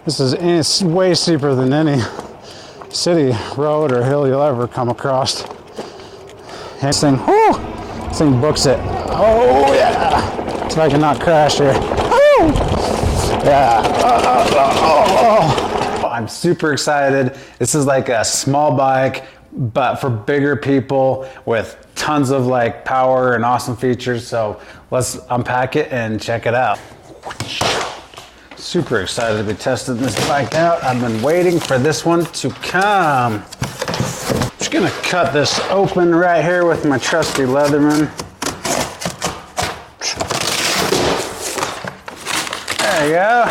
This is it's way steeper than any city road or hill you'll ever come across. And this thing books it. Oh yeah! See if I can not crash here. Woo! Yeah. I'm super excited. This is like a small bike, but for bigger people with tons of like power and awesome features. So let's unpack it and check it out. Super excited to be testing this bike out. I've been waiting for this one to come. Just gonna cut this open right here with my trusty Leatherman. There you go.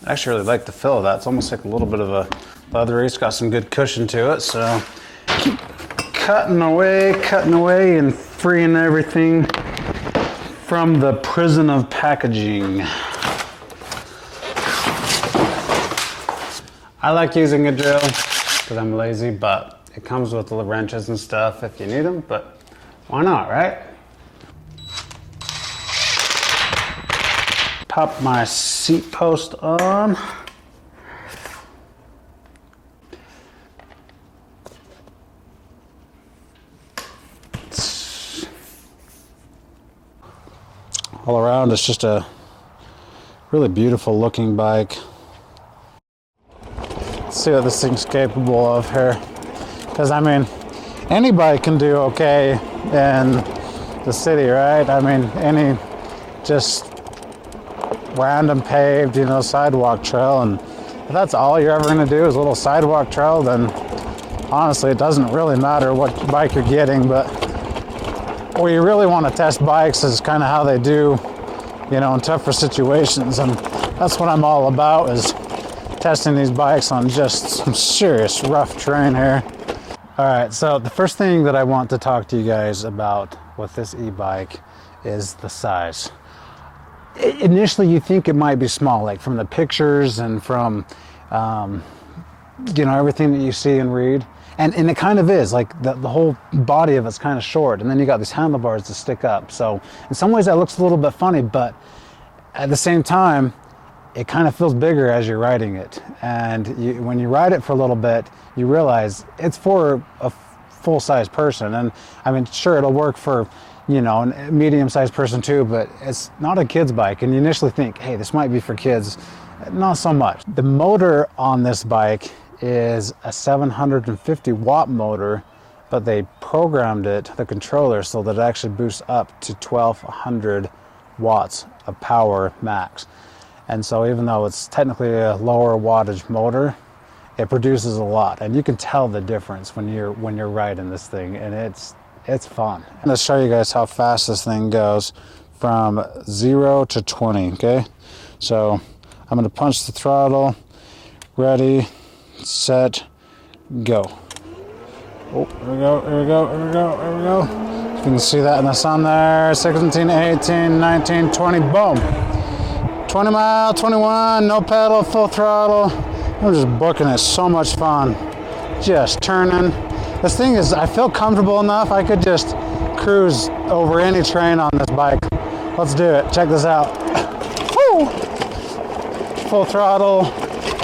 I actually really like the feel of that. It's almost like a little bit of a leathery. It's got some good cushion to it, so keep cutting away and freeing everything from the prison of packaging. I like using a drill because I'm lazy, but it comes with the wrenches and stuff if you need them, but why not, right? Pop my seat post on. All around, it's just a really beautiful looking bike. Let's see what this thing's capable of here. Because I mean, any bike can do okay in the city, right? I mean, any just random paved, you know, sidewalk trail, and if that's all you're ever going to do is a little sidewalk trail, then honestly it doesn't really matter what bike you're getting. But where you really want to test bikes is kind of how they do, you know, in tougher situations, and that's what I'm all about, is testing these bikes on just some serious rough terrain here. All right, so the first thing that I want to talk to you guys about with this e-bike is the size. Initially, you think it might be small, like from the pictures and from, you know, everything that you see and read. And it kind of is, like the whole body of it's kind of short. And then you got these handlebars to stick up. So in some ways that looks a little bit funny, but at the same time, it kind of feels bigger as you're riding it. And when you ride it for a little bit, you realize it's for a full-size person. And I mean, sure, it'll work for, you know, a medium-sized person too, but it's not a kid's bike. And you initially think, hey, this might be for kids. Not so much. The motor on this bike is a 750 watt motor, but they programmed it, the controller, so that it actually boosts up to 1200 watts of power max. And so even though it's technically a lower wattage motor, it produces a lot. And you can tell the difference when you're riding this thing, and it's fun. I'm gonna show you guys how fast this thing goes from 0 to 20, okay? So I'm gonna punch the throttle, ready, set, go. Oh, here we go, here we go, here we go, here we go. You can see that in the sun there, 17, 18, 19, 20, boom. 20 mile, 21, no pedal, full throttle. I'm just booking it, so much fun. Just turning. This thing is, I feel comfortable enough, I could just cruise over any terrain on this bike. Let's do it, check this out. Woo! Full throttle,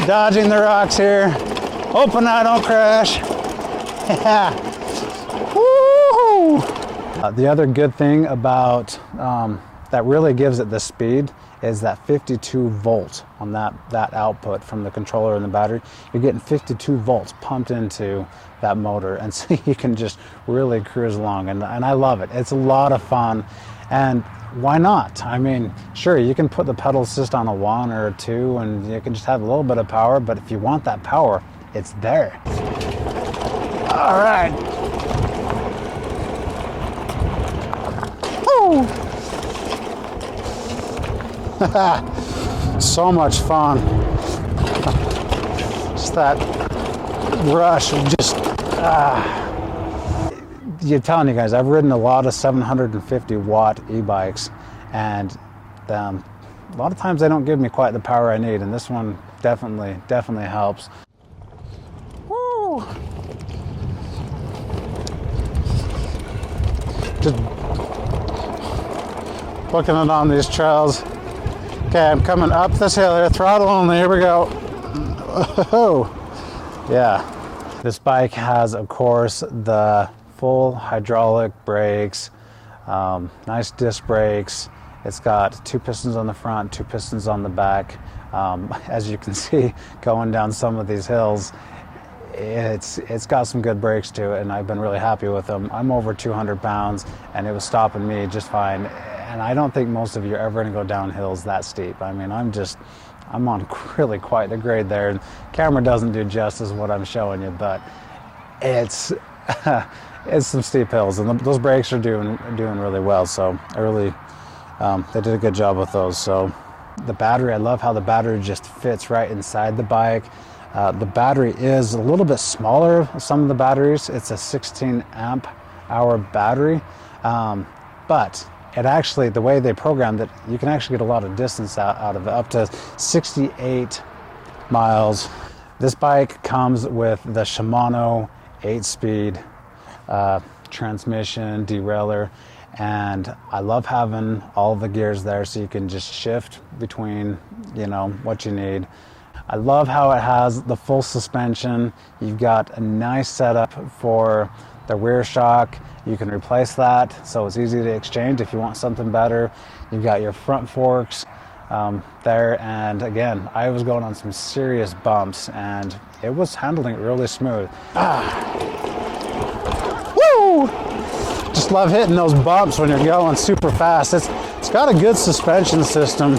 dodging the rocks here. Hoping I don't crash. Yeah. Woo! The other good thing about that really gives it the speed is that 52 volts on that output from the controller and the battery. You're getting 52 volts pumped into that motor, and so you can just really cruise along, and I love it. It's a lot of fun, and why not? I mean, sure, you can put the pedal assist on a 1 or a 2, and you can just have a little bit of power, but if you want that power, it's there. All right. Woo! So much fun. Just that rush of just, you're telling you guys, I've ridden a lot of 750 watt e-bikes, and a lot of times they don't give me quite the power I need, and this one definitely helps. Woo! Just booking it on these trails. Okay, I'm coming up this hill here, throttle only, here we go. Oh, yeah. This bike has, of course, the full hydraulic brakes, nice disc brakes. It's got 2 pistons on the front, 2 pistons on the back. As you can see, going down some of these hills, it's got some good brakes to it, and I've been really happy with them. I'm over 200 pounds, and it was stopping me just fine. And I don't think most of you are ever going to go down hills that steep. I mean, I'm on really quite the grade there. And camera doesn't do justice what I'm showing you, but it's it's some steep hills, and those brakes are doing really well. So I really they did a good job with those. So the battery, I love how the battery just fits right inside the bike. The battery is a little bit smaller than some of the batteries. It's a 16 amp hour battery, but it actually, the way they programmed it, you can actually get a lot of distance out of it, up to 68 miles. This bike comes with the Shimano 8-speed transmission, derailleur, and I love having all the gears there so you can just shift between, you know, what you need. I love how it has the full suspension. You've got a nice setup for the rear shock. You can replace that, so it's easy to exchange if you want something better. You've got your front forks there, and again, I was going on some serious bumps, and it was handling it really smooth. Woo! Just love hitting those bumps when you're going super fast. It's got a good suspension system.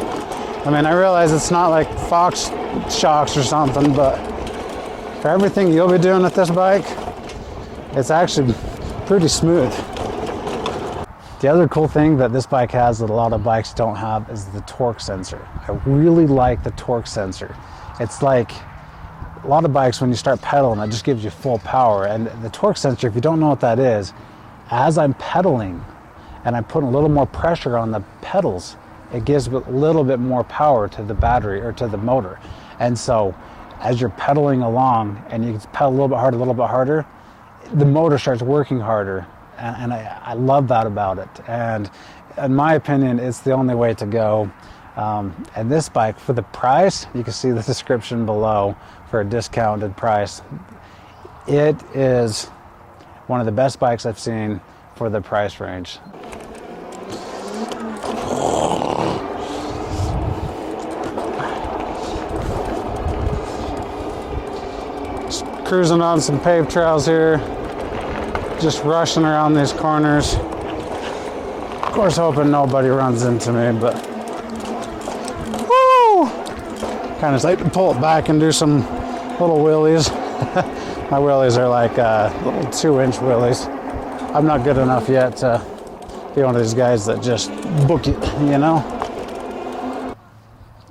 I mean, I realize it's not like Fox shocks or something, but for everything you'll be doing with this bike, it's actually pretty smooth. The other cool thing that this bike has that a lot of bikes don't have is the torque sensor. I really like the torque sensor. It's like a lot of bikes, when you start pedaling, it just gives you full power. And the torque sensor, if you don't know what that is, as I'm pedaling and I'm putting a little more pressure on the pedals, it gives a little bit more power to the battery or to the motor. And so as you're pedaling along and you can pedal a little bit harder, the motor starts working harder. And I love that about it. And in my opinion, it's the only way to go. And this bike, for the price, you can see the description below for a discounted price. It is one of the best bikes I've seen for the price range. Just cruising on some paved trails here. Just rushing around these corners. Of course, hoping nobody runs into me, but woo! Kind of like to pull it back and do some little wheelies. My wheelies are like little 2-inch wheelies. I'm not good enough yet to be one of these guys that just book it, you know?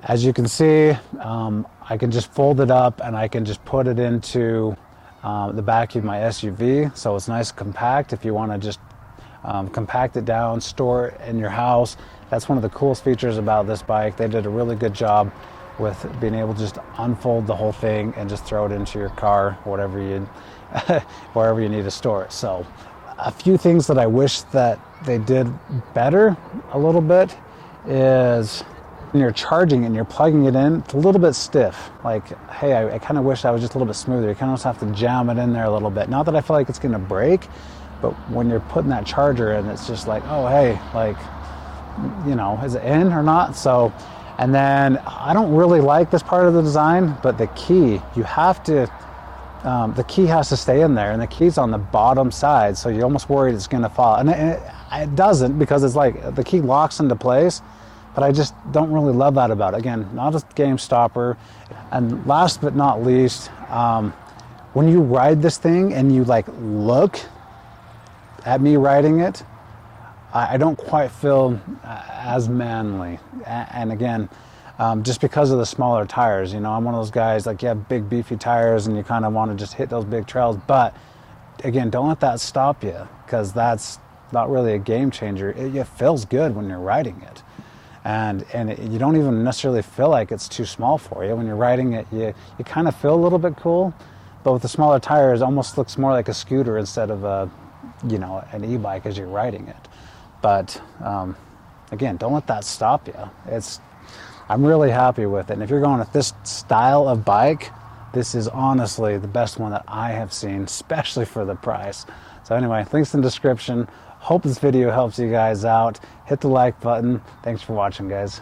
As you can see, I can just fold it up and I can just put it into the back of my SUV, so it's nice and compact. If you want to just compact it down, store it in your house, that's one of the coolest features about this bike. They did a really good job with being able to just unfold the whole thing and just throw it into your car, whatever you, wherever you need to store it. So a few things that I wish that they did better a little bit is when you're charging and you're plugging it in, it's a little bit stiff. Like, hey, I kind of wish that was just a little bit smoother. You kind of just have to jam it in there a little bit. Not that I feel like it's going to break, but when you're putting that charger in, it's just like, oh, hey, like, you know, is it in or not? So, and then I don't really like this part of the design, but the key, you have to, the key has to stay in there, and the key's on the bottom side, so you're almost worried it's going to fall. And it doesn't, because it's like the key locks into place. But I just don't really love that about it. Again, not a game stopper. And last but not least, when you ride this thing and you like look at me riding it, I don't quite feel as manly. And again, just because of the smaller tires, you know, I'm one of those guys, like, you have big beefy tires and you kind of want to just hit those big trails. But again, don't let that stop you, because that's not really a game changer. It feels good when you're riding it. And you don't even necessarily feel like it's too small for you. When you're riding it, you kind of feel a little bit cool, but with the smaller tires, it almost looks more like a scooter instead of a, you know, an e-bike as you're riding it. But again, don't let that stop you. I'm really happy with it. And if you're going with this style of bike, this is honestly the best one that I have seen, especially for the price. So anyway, links in the description. Hope this video helps you guys out. Hit the like button. Thanks for watching, guys.